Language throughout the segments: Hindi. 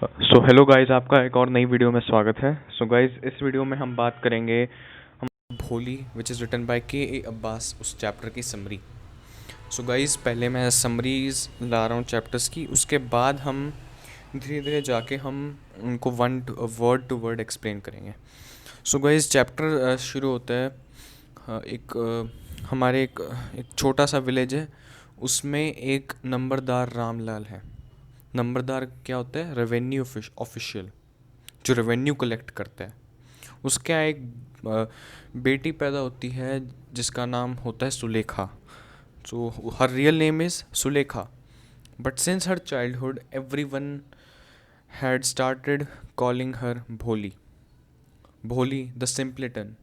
सो हेलो गाइस, आपका एक और नई वीडियो में स्वागत है। सो गाइस, इस वीडियो में हम बात करेंगे हम भोली विच इज़ रिटन बाय के अब्बास, उस चैप्टर की समरी। सो गाइस, पहले मैं समरीज ला रहा हूँ चैप्टर्स की, उसके बाद हम धीरे धीरे जाके हम उनको वर्ड टू वर्ड एक्सप्लेन करेंगे। सो गाइस, चैप्टर शुरू होता है हमारे एक छोटा सा विलेज है, उसमें एक नंबरदार रामलाल है। नंबरदार क्या होता है? रेवेन्यू ऑफिशियल, जो रेवेन्यू कलेक्ट करता है। उसके यहाँ एक बेटी पैदा होती है जिसका नाम होता है Sulekha. So her real name is Sulekha, but since her childhood everyone had started calling her Bholi. Bholi the सिंपलेटन।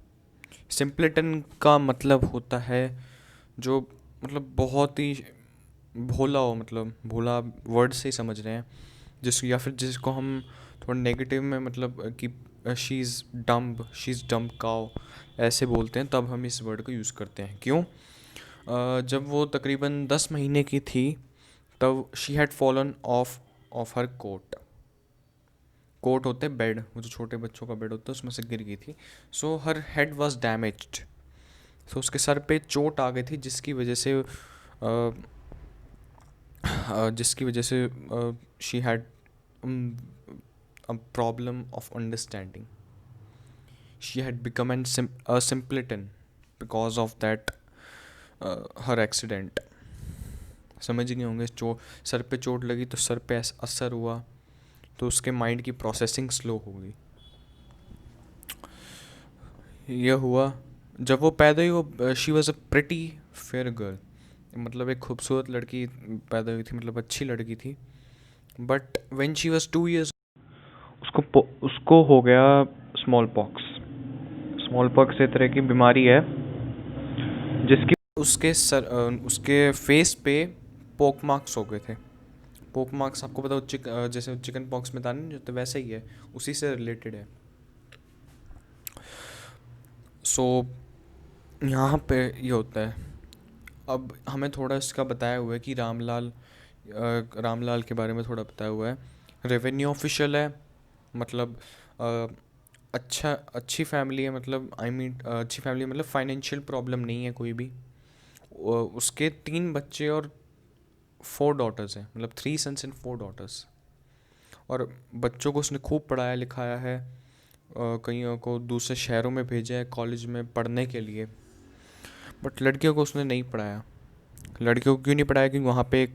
सिंपलेटन का मतलब होता है जो, मतलब बहुत ही भोला हो, मतलब भोला वर्ड से ही समझ रहे हैं, जिस या फिर जिसको हम थोड़ा नेगेटिव में, मतलब कि शी इज़ डम्ब काउ ऐसे बोलते हैं, तब हम इस वर्ड को यूज़ करते हैं। क्यों? जब वो तकरीबन 10 महीने की थी, तब she had fallen off her coat. Coat होते हैं बेड, वो जो छोटे बच्चों का बेड होता है, उसमें से गिर गई थी। सो हर हेड वॉज डैमेज्ड। तो उसके सर पे चोट आ गई थी, जिसकी वजह से she had a problem of understanding. She had become a simpleton because of that her accident. समझ गए होंगे, सर पे चोट लगी तो सर पे असर हुआ, तो उसके माइंड की प्रोसेसिंग स्लो हो गई। यह हुआ जब वो पैदा हुई। वो she was a pretty fair girl, मतलब एक खूबसूरत लड़की पैदा हुई थी, मतलब अच्छी लड़की थी। But when she was 2 years उसको हो गया स्मॉल पॉक्स। स्मॉल पॉक्स एक तरह की बीमारी है जिसकी उसके फेस पे पोक मार्क्स हो गए थे। पोक मार्क्स आपको पता हो, जैसे चिकन पॉक्स में था नहीं जो, तो वैसे ही है, उसी से रिलेटेड है। सो यहाँ पे ये होता है। अब हमें थोड़ा इसका बताया हुआ है कि रामलाल के बारे में थोड़ा बताया हुआ है। रेवेन्यू ऑफिशियल है, मतलब अच्छी फैमिली है, मतलब अच्छी फैमिली मतलब फाइनेंशियल प्रॉब्लम नहीं है कोई भी। उसके 3 बच्चे और 4 डॉटर्स हैं, मतलब 3 सन्स एंड 4 डॉटर्स। और बच्चों को उसने खूब पढ़ाया लिखाया है, कईयों को दूसरे शहरों में भेजा है कॉलेज में पढ़ने के लिए, बट लड़कियों को उसने नहीं पढ़ाया। लड़कियों को क्यों नहीं पढ़ाया? क्योंकि वहाँ पे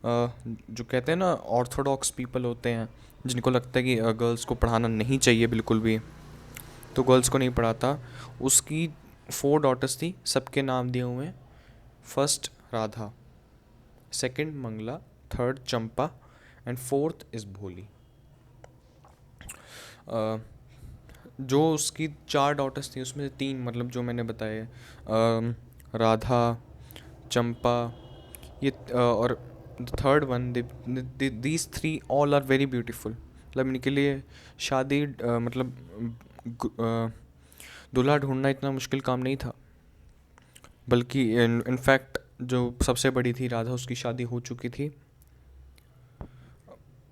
जो कहते हैं ना, ऑर्थोडॉक्स पीपल होते हैं, जिनको लगता है कि गर्ल्स को पढ़ाना नहीं चाहिए बिल्कुल भी, तो गर्ल्स को नहीं पढ़ाता। उसकी 4 डॉटर्स थी, सबके नाम दिए हुए हैं। First Radha, second Mangala, third Champa and fourth is Bholi. जो उसकी 4 डॉटर्स थी उसमें से 3, मतलब जो मैंने बताए, राधा, चंपा, और the third one, these 3 all are very beautiful. मतलब इनके लिए शादी मतलब दूल्हा ढूंढना इतना मुश्किल काम नहीं था, बल्कि इनफैक्ट जो सबसे बड़ी थी राधा, उसकी शादी हो चुकी थी,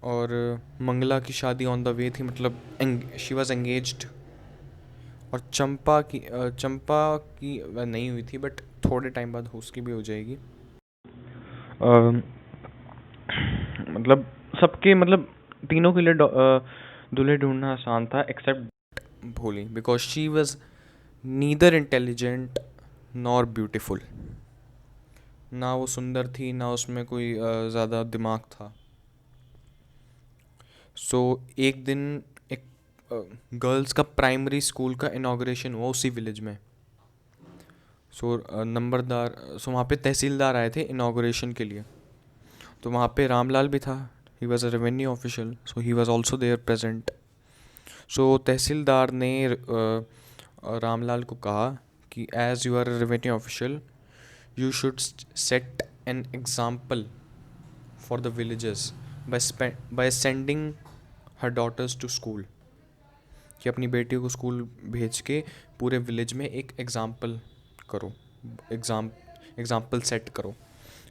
और मंगला की शादी ऑन द वे थी, मतलब शी वॉज एंगेज्ड। और चंपा की नहीं हुई थी, बट थोड़े टाइम बाद उसकी भी हो जाएगी। मतलब सबके, मतलब तीनों के लिए दूल्हे ढूंढना आसान था एक्सेप्ट भोली, because she was neither intelligent nor beautiful. ना वो सुंदर थी, ना उसमें कोई ज़्यादा दिमाग था। सो एक दिन एक गर्ल्स का प्राइमरी स्कूल का इनाग्रेशन हुआ उसी विलेज में। सो वहाँ पे तहसीलदार आए थे इनाग्रेशन के लिए, तो वहाँ पे रामलाल भी था। He was a revenue official, so he was also there present. So tehsildar ने रामलाल को कहा कि as you are a revenue official, you should set an example for the villages by sending her daughters to school. कि अपनी बेटियों को स्कूल भेज के पूरे विलेज में एक करो एग्जाम्पल सेट करो।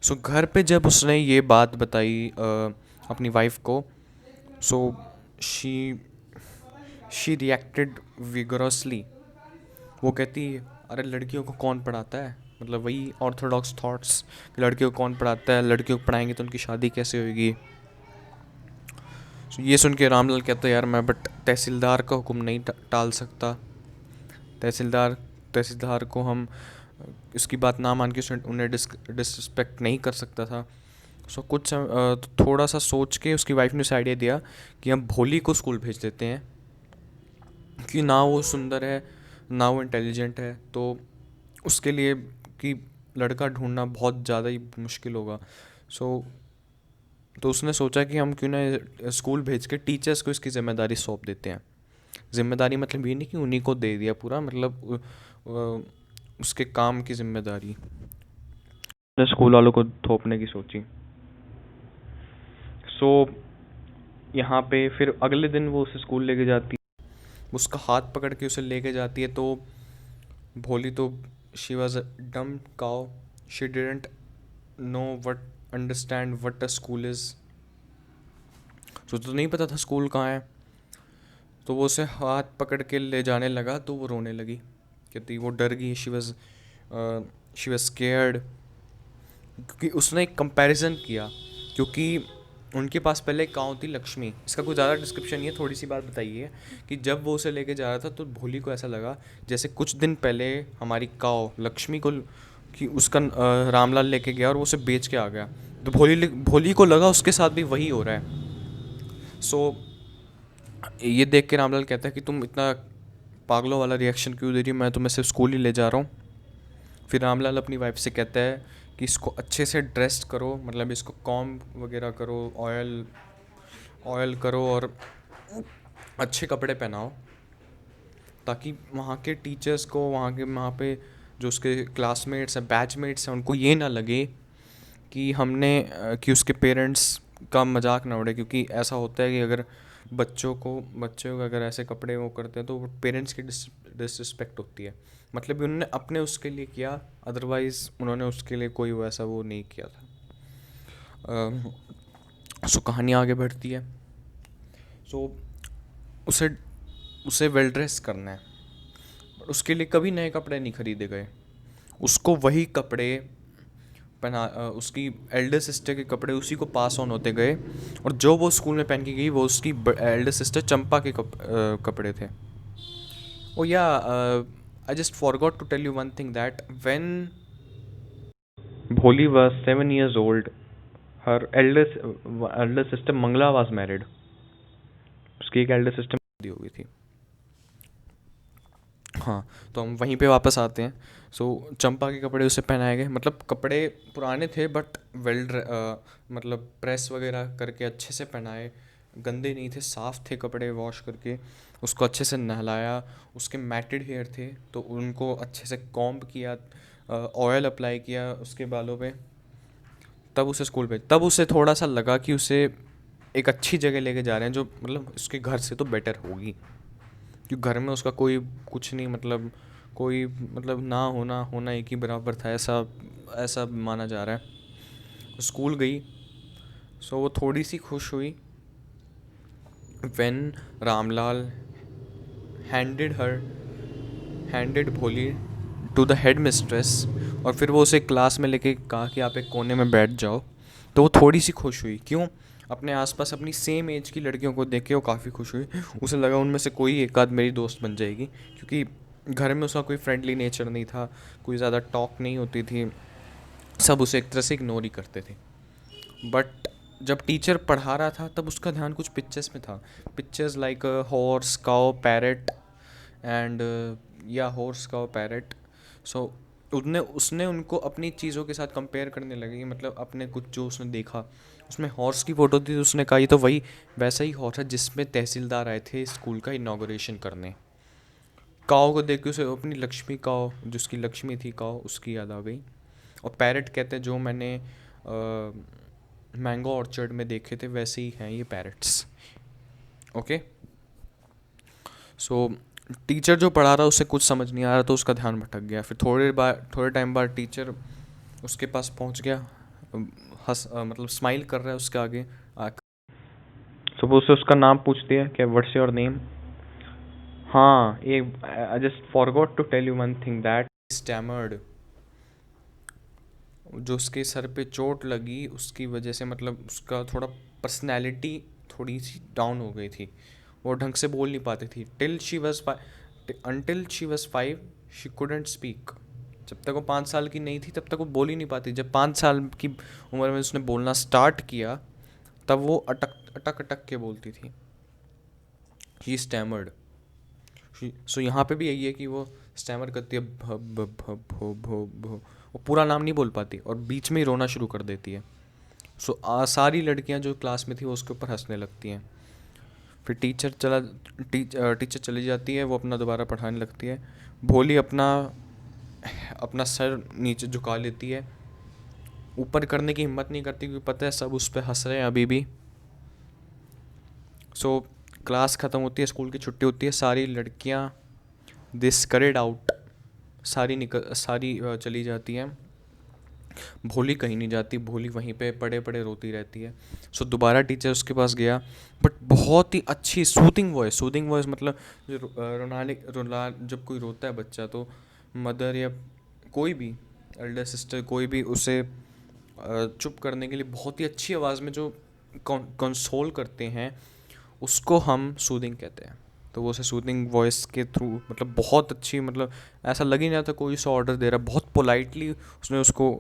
सो घर पे जब उसने ये बात बताई अपनी वाइफ को, so she she reacted vigorously. वो कहती, अरे लड़कियों को कौन पढ़ाता है, मतलब वही ऑर्थोडॉक्स थॉट्स, लड़कियों को कौन पढ़ाता है, लड़कियों को पढ़ाएंगे तो उनकी शादी कैसे होगी। So, ये सुन के रामलाल कहता है, यार मैं बट तहसीलदार का हुक्म नहीं टाल सकता। तहसीलदार तहसीलदार को हम इसकी बात ना मान के उन्हें डिसरिस्पेक्ट नहीं कर सकता था। सो तो थोड़ा सा सोच के उसकी वाइफ ने उसे आइडिया दिया कि हम भोली को स्कूल भेज देते हैं, कि ना वो सुंदर है ना वो इंटेलिजेंट है, तो उसके लिए कि लड़का ढूंढना बहुत ज़्यादा ही मुश्किल होगा। सो तो उसने सोचा कि हम क्यों ना स्कूल भेज के टीचर्स को इसकी ज़िम्मेदारी सौंप देते हैं। ज़िम्मेदारी मतलब ये नहीं कि उन्हीं को दे दिया पूरा, मतलब उसके काम की ज़िम्मेदारी स्कूल वालों को थोपने की सोची। सो यहाँ पे फिर अगले दिन वो उसे स्कूल लेके जाती है, उसका हाथ पकड़ के उसे लेके जाती है। तो भोली तो शी वॉज अ डम cow, she didn't know what understand what a school is. तो नहीं पता था स्कूल कहाँ है। तो वो उसे हाथ पकड़ के ले जाने लगा तो वो रोने लगी, कहती वो डर गई। शी वॉज स्केयर्ड, क्योंकि उसने एक कंपैरिजन किया, क्योंकि उनके पास पहले एक काऊ थी लक्ष्मी। इसका कोई ज़्यादा डिस्क्रिप्शन नहीं है, थोड़ी सी बात बताइए कि जब वो उसे लेके जा रहा था तो भोली को ऐसा लगा जैसे कुछ दिन पहले हमारी काऊ लक्ष्मी को कि उसका रामलाल लेके गया और वो उसे बेच के आ गया। तो भोली को लगा उसके साथ भी वही हो रहा है। सो ये देख के रामलाल कहता है कि तुम इतना पागलों वाला रिएक्शन क्यों दे रही हो, मैं तुम्हें सिर्फ स्कूल ही ले जा रहा हूँ। फिर रामलाल अपनी वाइफ से कहता है कि इसको अच्छे से ड्रेस्ड करो, मतलब इसको कॉम वगैरह करो, ऑयल ऑयल करो और अच्छे कपड़े पहनाओ, ताकि वहाँ के टीचर्स को, वहाँ पे जो उसके क्लासमेट्स हैं, बैचमेट्स हैं, उनको ये ना लगे कि कि उसके पेरेंट्स का मजाक ना उड़े। क्योंकि ऐसा होता है कि अगर बच्चों को अगर ऐसे कपड़े वो करते हैं तो पेरेंट्स की डिसरिस्पेक्ट होती है। मतलब कि उन्होंने अपने उसके लिए किया, अदरवाइज़ उन्होंने उसके लिए कोई वैसा वो नहीं किया था। सो कहानी आगे बढ़ती है। सो उसे उसे वेल ड्रेस करना है, बट उसके लिए कभी नए कपड़े नहीं खरीदे गए। उसको वही कपड़े उसकी एल्डर सिस्टर के कपड़े उसी को पास ऑन होते गए, और जो वो स्कूल में पहन के गई वो उसकी एल्डर सिस्टर चंपा के कपड़े थे। Oh yeah, I just forgot to tell you one thing, that when Bholi was 7 years old, her elder sister Mangla was married। उसकी एक एल्डर सिस्टर हो गई थी। हाँ, तो हम वहीं पे वापस आते हैं। सो चंपा के कपड़े उसे पहनाए गए, मतलब कपड़े पुराने थे बट मतलब प्रेस वगैरह करके अच्छे से पहनाए, गंदे नहीं थे, साफ़ थे कपड़े, वॉश करके उसको अच्छे से नहलाया। उसके मैटेड हेयर थे तो उनको अच्छे से कॉम्ब किया, ऑयल अप्लाई किया उसके बालों पे, तब उसे स्कूल भेज। तब उसे थोड़ा सा लगा कि उसे एक अच्छी जगह लेके जा रहे हैं, जो मतलब उसके घर से तो बेटर होगी, क्योंकि घर में उसका कोई कुछ नहीं, मतलब कोई मतलब ना होना होना एक ही बराबर था, ऐसा ऐसा माना जा रहा है। स्कूल गई। सो वो थोड़ी सी खुश हुई when Ramlal handed her handed भोली टू द हेड मिस्ट्रेस, और फिर वो उसे क्लास में लेके कहा कि आप एक कोने में बैठ जाओ। तो वो थोड़ी सी खुश हुई। क्यों? अपने आसपास अपनी सेम एज की लड़कियों को देख के वो काफ़ी खुश हुई। उसे लगा उनमें से कोई एक आध मेरी दोस्त बन जाएगी, क्योंकि घर में उसका कोई फ्रेंडली नेचर नहीं था, कोई ज़्यादा टॉक नहीं होती थी, सब उसे एक तरह से इग्नोर ही करते थे। बट जब टीचर पढ़ा रहा था तब उसका ध्यान कुछ पिक्चर्स में था। Pictures like horse, cow, parrot and या हॉर्स, काउ, पैरेट। सो उसने उसने उनको अपनी चीज़ों के साथ कंपेयर करने लगी, मतलब अपने कुछ जो उसने देखा उसमें हॉर्स की फ़ोटो थी, तो उसने कहा ये तो वही वैसा ही हॉर्स है जिसमें तहसीलदार आए थे स्कूल का इनाग्रेशन करने। काऊ को देख के उसे अपनी लक्ष्मी काऊ, जिसकी लक्ष्मी थी काऊ, उसकी याद आ गई। और पैरेट कहते हैं जो मैंने मैंगो ऑर्चर्ड में देखे थे वैसे ही हैं ये पैरेट्स। ओके। सो टीचर जो पढ़ा रहा उसे कुछ समझ नहीं आ रहा तो उसका ध्यान भटक गया। फिर थोड़े टाइम बाद टीचर उसके पास पहुंच गया, मतलब स्माइल कर रहा है उसके आगे आकर। सपोज से उसका नाम पूछती है क्या व्हाट्स योर नेम। हाँ, एक I just forgot to tell you one thing that stammered. जो उसके सर पे चोट लगी उसकी वजह से मतलब उसका थोड़ा पर्सनैलिटी थोड़ी सी डाउन हो गई थी। वो ढंग से बोल नहीं पाती थी until she was 5 she couldn't speak. जब तक वो 5 साल की नहीं थी तब तक वो बोल ही नहीं पाती। जब 5 साल की उम्र में उसने बोलना स्टार्ट किया तब वो अटक अटक अटक के बोलती थी। ही स्टैमर्ड। सो यहाँ पे भी यही है कि वो स्टैमर करती है, भ भ भ भो भो भो। वो पूरा नाम नहीं बोल पाती और बीच में ही रोना शुरू कर देती है। सो सारी लड़कियां जो क्लास में थी वो उसके ऊपर हंसने लगती हैं। फिर टीचर चली जाती है, वो अपना दोबारा पढ़ाने लगती है। भोली अपना अपना सर नीचे झुका लेती है, ऊपर करने की हिम्मत नहीं करती क्योंकि पता है सब उस पर हंस रहे हैं अभी भी। सो क्लास ख़त्म होती है, स्कूल की छुट्टी होती है, सारी लड़कियां दिस करेड आउट, सारी चली जाती हैं। भोली कहीं नहीं जाती, भोली वहीं पे पड़े पड़े रोती रहती है। सो दोबारा टीचर उसके पास गया, बट बहुत ही अच्छी सूदिंग वॉइस मतलब जो जब कोई रोता है बच्चा तो मदर या कोई भी एल्डर सिस्टर कोई भी उसे चुप करने के लिए बहुत ही अच्छी आवाज़ में जो कंसोल करते हैं उसको हम सूदिंग कहते हैं। तो वो उसे सूदिंग वॉइस के थ्रू मतलब बहुत अच्छी, मतलब ऐसा लग ही नहीं था कोई सा ऑर्डर दे रहा, बहुत पोलाइटली उसने उसको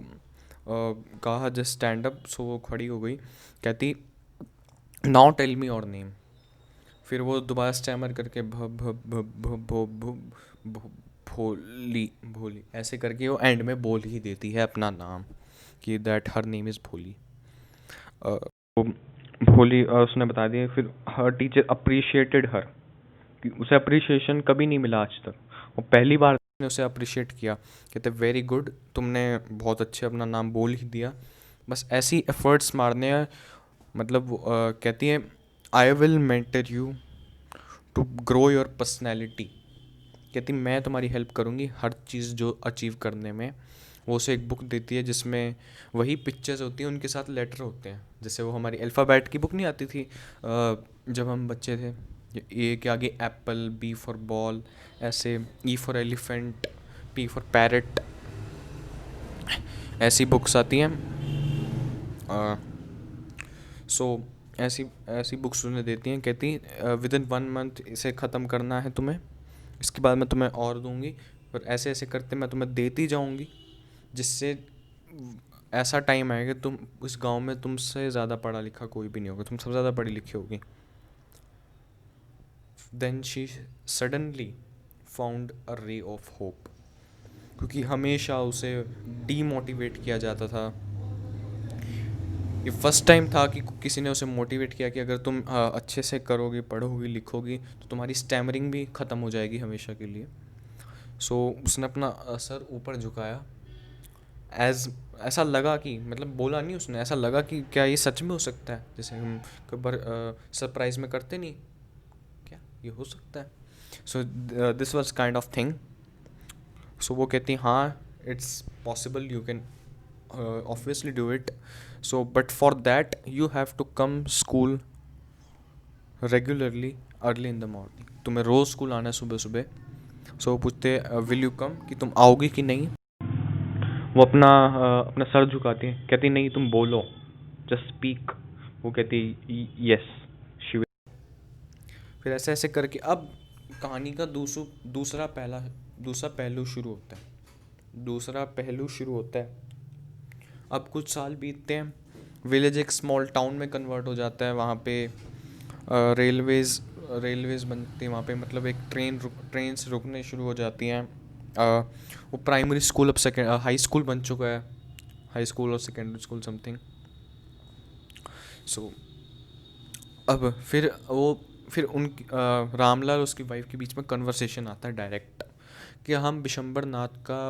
कहा जस्ट स्टैंड अप। सो वो खड़ी हो गई, कहती now tell me your name. फिर वो दोबारा स्टैमर करके भ भ भ भ भो भो भो भोली भोली ऐसे करके वो एंड में बोल ही देती है अपना नाम कि दैट हर नेम इज़ भोली। वो भोली उसने बता दिया। फिर हर टीचर अप्रिशिएटेड हर, उसे अप्रिशिएशन कभी नहीं मिला आज तक, वो पहली बार ने उसे अप्रिशिएट किया। कहते वेरी गुड, तुमने बहुत अच्छे अपना नाम बोल ही दिया, बस ऐसी एफर्ट्स मारने हैं। मतलब कहती है I will mentor you to grow your personality. कहती मैं तुम्हारी हेल्प करूँगी हर चीज़ जो अचीव करने में। वो उसे एक बुक देती है जिसमें वही पिक्चर्स होती हैं, उनके साथ लेटर होते हैं। जैसे वो हमारी अल्फ़ाबेट की बुक नहीं आती थी जब हम बच्चे थे, ए के आगे एप्पल, बी फॉर बॉल, ऐसे E for elephant, P for parrot, ऐसी बुक्स आती हैं। सो ऐसी ऐसी बुक्स उन्हें देती हैं। कहती विद इन 1 मंथ इसे ख़त्म करना है तुम्हें, इसके बाद मैं तुम्हें और दूंगी, और ऐसे ऐसे करते मैं तुम्हें देती जाऊंगी, जिससे ऐसा टाइम आएगा तुम उस गांव में तुमसे ज़्यादा पढ़ा लिखा कोई भी नहीं होगा, तुम सबसे ज़्यादा पढ़ी लिखी होगी। Then she suddenly found a ray of hope, क्योंकि हमेशा उसे डीमोटिवेट किया जाता था। ये फर्स्ट टाइम था कि किसी ने उसे मोटिवेट किया कि अगर तुम अच्छे से करोगी, पढ़ोगी, लिखोगी तो तुम्हारी स्टैमरिंग भी ख़त्म हो जाएगी हमेशा के लिए। सो उसने अपना सर ऊपर झुकाया, एज ऐसा लगा कि मतलब बोला नहीं उसने, ऐसा लगा कि क्या ये सच में हो सकता है, जैसे हम कई बार सरप्राइज में करते नहीं, क्या ये हो सकता है। So this was kind of thing. So वो कहती हाँ it's possible, you can obviously do it. So but for that you have to come school regularly early in the morning, तुम्हें रोज़ स्कूल आना है सुबह सुबह। सो वो पूछते विल यू कम, कि तुम आओगी कि नहीं। वो अपना सर झुकाती है, कहती नहीं तुम बोलो, जस्ट स्पीक। वो कहती यस शी विल। फिर ऐसे ऐसे करके अब कहानी का दूसरा पहलू शुरू होता है। दूसरा पहलू शुरू होता है। अब कुछ साल बीतते हैं, विलेज एक स्मॉल टाउन में कन्वर्ट हो जाता है। वहाँ पे रेलवेज़ बनती हैं वहाँ पे, मतलब एक ट्रेन्स रुकने शुरू हो जाती हैं। वो प्राइमरी स्कूल अब हाई स्कूल बन चुका है, हाई स्कूल और सेकेंडरी स्कूल समथिंग। सो अब फिर रामलाल उसकी वाइफ के बीच में कन्वर्सेशन आता है डायरेक्ट, कि हम बिशंबर नाथ का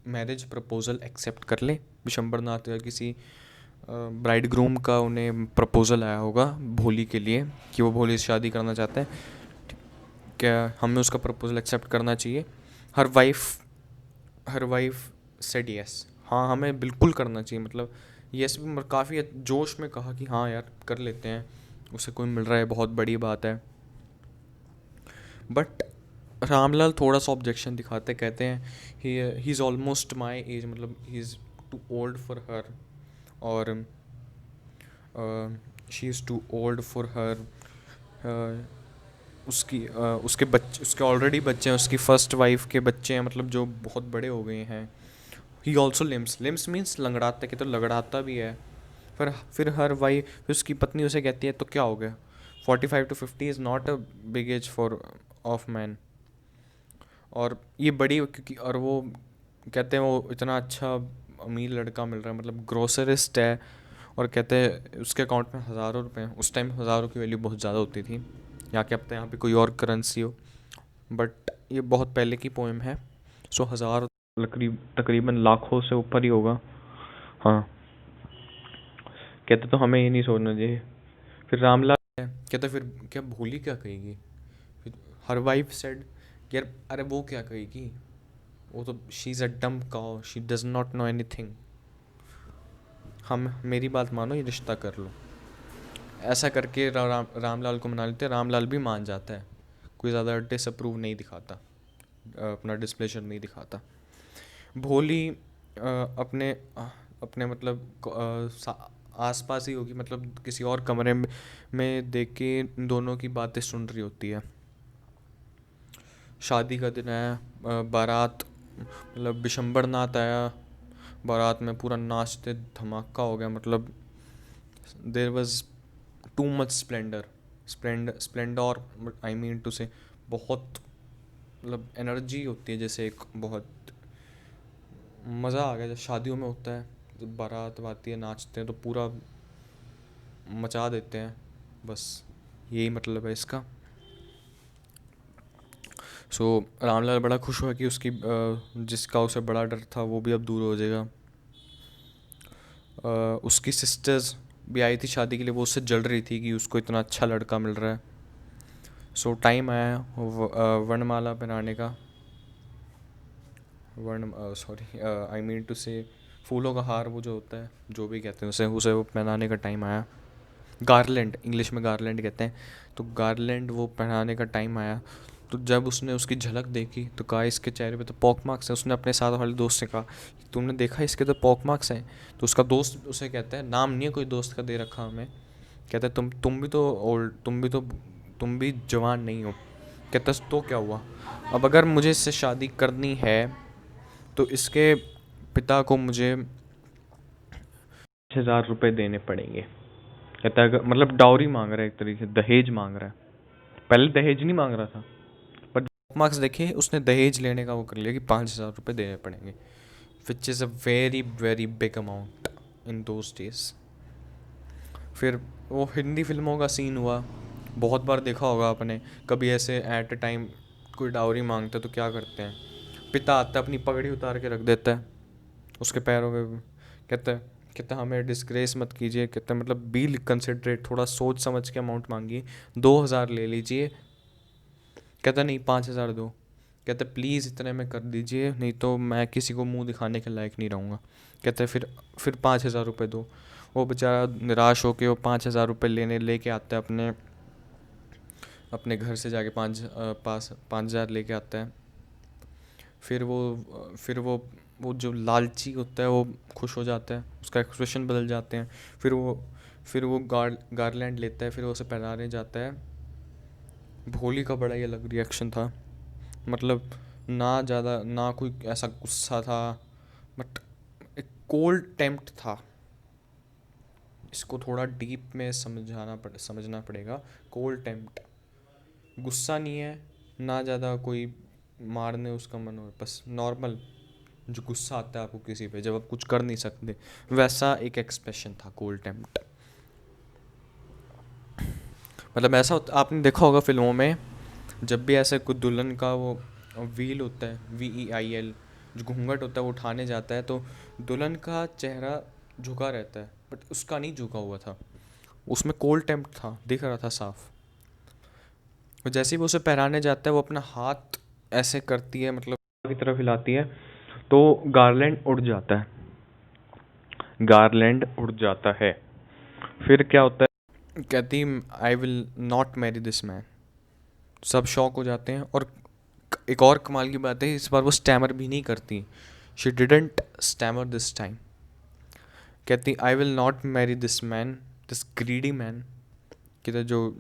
मैरिज प्रपोज़ल एक्सेप्ट कर लें। बिशंबर नाथ या किसी ब्राइड ग्रूम का उन्हें प्रपोज़ल आया होगा भोली के लिए कि वो भोली से शादी करना चाहते हैं, क्या हमें उसका प्रपोज़ल एक्सेप्ट करना चाहिए। हर वाइफ सेड यस, हाँ हमें बिल्कुल करना चाहिए। मतलब यस भी काफ़ी जोश में कहा कि हाँ यार कर लेते हैं, उसे कोई मिल रहा है, बहुत बड़ी बात है। बट रामलाल थोड़ा सा ऑब्जेक्शन दिखाते, कहते हैं he is almost my age, मतलब he is too old for her, और she is too old for her. उसके बच्चे, उसके ऑलरेडी बच्चे हैं, उसकी फर्स्ट वाइफ के बच्चे हैं, मतलब जो बहुत बड़े हो गए हैं। He also limps, limps means लंगड़ाता, कि तो लंगड़ाता भी है। फिर हर वाइफ, फिर उसकी पत्नी उसे कहती है तो क्या हो गया, 45 to 50 is not a big age for of man. और ये बड़ी, क्योंकि और वो कहते हैं वो इतना अच्छा अमीर लड़का मिल रहा है, मतलब ग्रोसरिस्ट है, और कहते हैं उसके अकाउंट में हज़ारों रुपए हैं। उस टाइम हज़ारों की वैल्यू बहुत ज़्यादा होती थी, यहाँ के अब तो यहाँ पे कोई और करेंसी हो, बट ये बहुत पहले की पोएम है। सो हज़ार तकरीबन लाखों से ऊपर ही होगा। हाँ, कहते तो हमें ये नहीं सोचना चाहिए। फिर रामलाल है, कहते फिर क्या भोली क्या कहेगी, फिर हर वाइफ सेड, यार अरे वो क्या कहेगी, वो तो शी इज़ अ डम cow, she does not know anything, हम मेरी बात मानो, ये रिश्ता कर लो। ऐसा करके रामलाल को मना लेते, रामलाल भी मान जाता है, कोई ज़्यादा डिसअप्रूव नहीं दिखाता, अपना डिस्प्लेजर नहीं दिखाता। भोली अपने अपने मतलब आसपास ही होगी, मतलब किसी और कमरे में देख के दोनों की बातें सुन रही होती है। शादी का दिन है, बारात, मतलब बिशंबर नाथ आया, बारात में पूरा नाचते धमाका हो गया, मतलब there was too much splendour, I mean to say, बहुत मतलब एनर्जी होती है, जैसे एक बहुत मज़ा आ गया, जब शादियों में होता है, जब बारात आती है, नाचते हैं तो पूरा मचा देते हैं, बस यही मतलब है इसका। सो रामलाल बड़ा खुश हुआ कि उसकी जिसका उसे बड़ा डर था वो भी अब दूर हो जाएगा। उसकी सिस्टर्स भी आई थी शादी के लिए, वो उससे जल रही थी कि उसको इतना अच्छा लड़का मिल रहा है। सो टाइम आया वर्णमाला पहनाने का, वर्ण सॉरी आई मीन टू से फूलों का हार, वो जो होता है, जो भी कहते हैं उसे उसे वो पहनाने का टाइम आया। गार्लैंड, इंग्लिश में गार्लैंड कहते हैं, तो गार्लैंड वो पहनाने का टाइम आया। तो जब उसने उसकी झलक देखी तो कहा इसके चेहरे पे तो पॉक मार्क्स हैं। उसने अपने साथ वाले दोस्त से कहा तुमने देखा इसके तो पॉक मार्क्स हैं। तो उसका दोस्त उसे कहता है, नाम नहीं है कोई दोस्त का दे रखा हमें, कहता है तुम भी तो ओल्ड, तुम भी जवान नहीं हो। कहता है तो क्या हुआ, अब अगर मुझे इससे शादी करनी है तो इसके पिता को मुझे 5,000 रुपये देने पड़ेंगे। कहता है मतलब डाउरी मांग रहा है, एक तरीके से दहेज मांग रहा है। पहले दहेज नहीं मांग रहा था, पर मार्क्स देखे उसने दहेज लेने का वो कर लिया कि 5,000 रुपये देने पड़ेंगे, which is a very very big amount in those days. फिर वो हिंदी फिल्मों का सीन हुआ, बहुत बार देखा होगा आपने, कभी ऐसे एट अ टाइम कोई डाउरी मांगता है तो क्या करते हैं, पिता आता है अपनी पगड़ी उतार के रख देता है उसके पैरों पे, कहता है हमें डिस्ग्रेस मत कीजिए, कहता है मतलब बी कंसिडरेट, थोड़ा सोच समझ के अमाउंट मांगिए, 2,000 ले लीजिए। कहता नहीं 5,000 दो, कहता प्लीज़ इतने में कर दीजिए, नहीं तो मैं किसी को मुंह दिखाने के लायक नहीं रहूँगा। कहता है फिर 5,000 रुपये दो। वो बेचारा निराश होकर वो 5,000 रुपये लेके आता है अपने अपने घर से जाके 5,000 लेके आता है। फिर वो जो लालची होता है वो खुश हो जाता है, उसका एक्सप्रेशन बदल जाते हैं। फिर वो गारलैंड लेता है, फिर वो उसे पहनाने जाता है। भोली का बड़ा ही अलग रिएक्शन था, मतलब ना ज़्यादा ना कोई ऐसा गुस्सा था, बट एक कोल्ड टेम्प्ट था। इसको थोड़ा डीप में समझना पड़ेगा। कोल्ड टेम्प्ट, गुस्सा नहीं है, ना ज़्यादा कोई मारने उसका मन हो, बस नॉर्मल जो गुस्सा आता है आपको किसी पे जब आप कुछ कर नहीं सकते, वैसा एक एक्सप्रेशन था कोल्ड टेम्प्ट। मतलब ऐसा आपने देखा होगा फिल्मों में, जब भी ऐसे कुछ दुल्हन का वो व्हील होता है, VEIL, जो घूंघट होता है वो उठाने जाता है, तो दुल्हन का चेहरा झुका रहता है, बट उसका नहीं झुका हुआ था, उसमें कोल्ड टेम्प था, दिख रहा था साफ। और जैसे ही वो उसे पहनाने जाता है वो अपना हाथ ऐसे करती है, मतलब की तरफ हिलाती है, तो गार्लैंड उड़ जाता है, गार्लैंड उड़ जाता है। फिर क्या होता है, कहती I will not marry this man. सब शॉक हो जाते हैं। और एक और कमाल की बात है, इस बार वो स्टैमर भी नहीं करती। She didn't stammer this time. कहती I will not marry this man, this greedy man, कि जो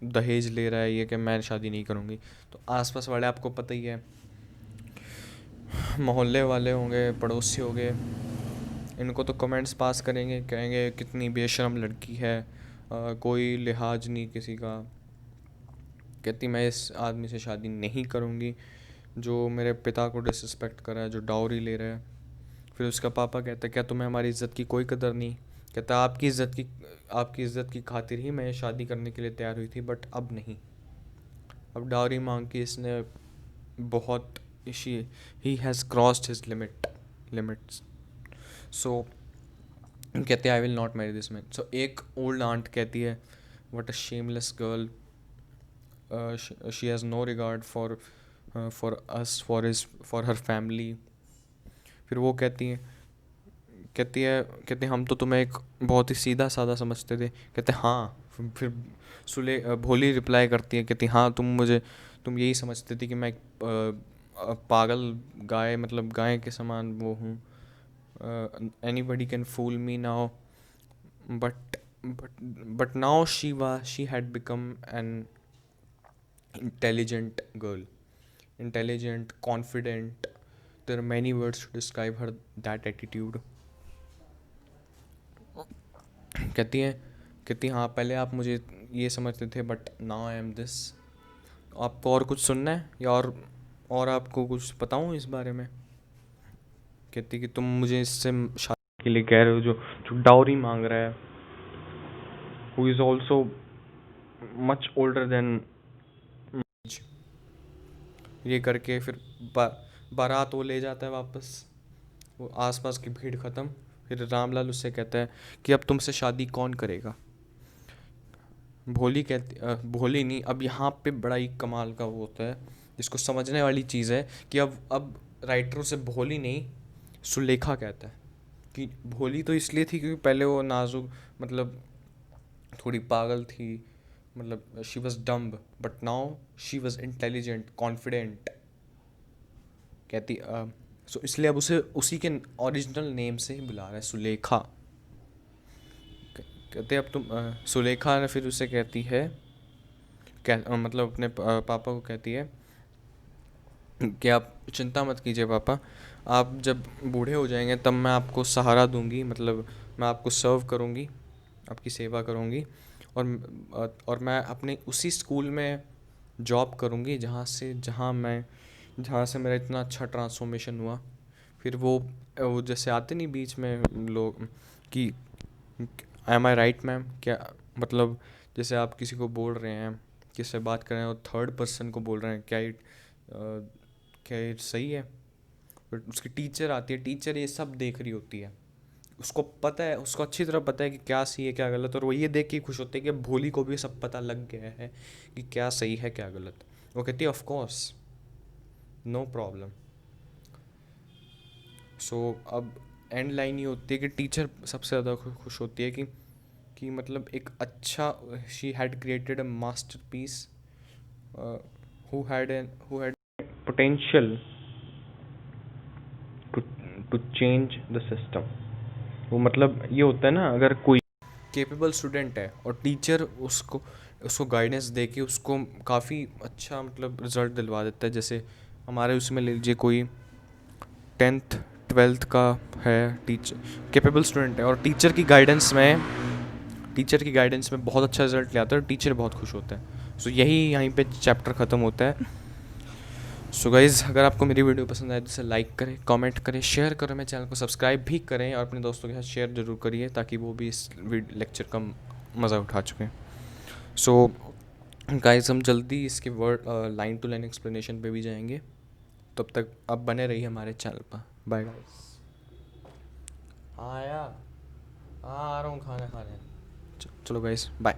दहेज ले रहा है ये, कि मैं शादी नहीं करूँगी। तो आसपास वाले आपको पता ही है, मोहल्ले वाले होंगे, पड़ोसी होंगे, इनको तो कमेंट्स पास करेंगे, कहेंगे कितनी बेशरम लड़की है, कोई लिहाज नहीं किसी का। कहती मैं इस आदमी से शादी नहीं करूँगी जो मेरे पिता को डिसरिस्पेक्ट कर रहा है, जो डाउरी ले रहा है। फिर उसका पापा कहता है क्या तुम्हें हमारी इज़्ज़त की कोई कदर नहीं? कहता आपकी इज़्ज़त की खातिर ही मैं शादी करने के लिए तैयार हुई थी, बट अब नहीं। अब डाउरी मांग के इसने बहुत she he has crossed his limits. So कहते हैं I will not marry this man. So एक ओल्ड आंट कहती है what a shameless girl, she has no regard for us, for her family. फिर वो कहती है हम तो तुम्हें एक बहुत ही सीधा साधा समझते थे। कहते हाँ। फिर भोली रिप्लाई करती है, कहती हाँ तुम यही समझते थे कि मैं एक पागल गाय, मतलब गाय के समान वो हूँ। Anybody can fool me now, but but now she had become an intelligent girl, intelligent, confident. There are many words to describe her that attitude. कहती है हाँ पहले आप मुझे ये समझते थे, but now I am this. आपको और कुछ सुनना है या और आपको कुछ बताऊँ इस बारे में? कहती कि तुम मुझे इससे शादी के लिए कह रहे हो जो जो डाउरी मांग रहा है, who is also much older than. ये करके फिर बारात वो ले जाता है वापस, वो आसपास की भीड़ ख़त्म। फिर रामलाल उससे कहता है कि अब तुमसे शादी कौन करेगा? भोली नहीं, अब यहाँ पे बड़ा ही कमाल का वो होता है, जिसको समझने वाली चीज़ है कि अब राइटर उसे भोली नहीं सुलेखा कहता है। कि भोली तो इसलिए थी क्योंकि पहले वो नाजुक, मतलब थोड़ी पागल थी, मतलब she was dumb, but now she was intelligent, confident. कहती सो इसलिए अब उसे उसी के ओरिजिनल नेम से ही बुला रहा है, सुलेखा। कहते अब तुम सुलेखा ने फिर उसे कहती है, मतलब अपने पापा को कहती है कि आप चिंता मत कीजिए पापा, आप जब बूढ़े हो जाएंगे तब मैं आपको सहारा दूंगी, मतलब मैं आपको सर्व करूंगी, आपकी सेवा करूंगी। और मैं अपने उसी स्कूल में जॉब करूंगी जहाँ से मेरा इतना अच्छा ट्रांसफॉर्मेशन हुआ। फिर वो जैसे आते नहीं बीच में लोग कि एम आई राइट मैम, क्या मतलब जैसे आप किसी को बोल रहे हैं, किससे बात कर रहे हैं और थर्ड पर्सन को बोल रहे हैं, क्या ये सही है? बट उसकी टीचर आती है, टीचर ये सब देख रही होती है, उसको पता है, उसको अच्छी तरह पता है कि क्या सही है क्या गलत, और वो ये देख के खुश होती है कि भोली को भी सब पता लग गया है कि क्या सही है क्या गलत। वो कहती है ऑफ कोर्स, नो प्रॉब्लम। सो अब एंड लाइन ये होती है कि टीचर सबसे ज़्यादा खुश होती है कि मतलब एक अच्छा, she had created a masterpiece who had potential to to change the system. वो मतलब ये होता है ना, अगर कोई केपेबल स्टूडेंट है और टीचर उसको उसको गाइडेंस दे के उसको काफ़ी अच्छा मतलब रिजल्ट दिलवा देता है। जैसे हमारे उसमें ले लीजिए कोई 10th 12th का है, टीचर केपेबल स्टूडेंट है और टीचर की गाइडेंस में बहुत अच्छा रिजल्ट ले आता है और टीचर बहुत खुश होता है। सो यही यहीं पे चैप्टर ख़त्म होता है। सो गाइज़, अगर आपको मेरी वीडियो पसंद आए तो इसे लाइक करें, कमेंट करें, शेयर करें, मेरे चैनल को सब्सक्राइब भी करें और अपने दोस्तों के साथ शेयर ज़रूर करिए ताकि वो भी इस लेक्चर का मज़ा उठा चुकें। सो गाइज़, हम जल्दी इसके word line to line explanation पे भी जाएंगे। तब तक आप बने रहिए हमारे चैनल पर। Bye guys. हाँ यार, हाँ आ रहा हूँ खाना खाने। चलो गाइस, बाय।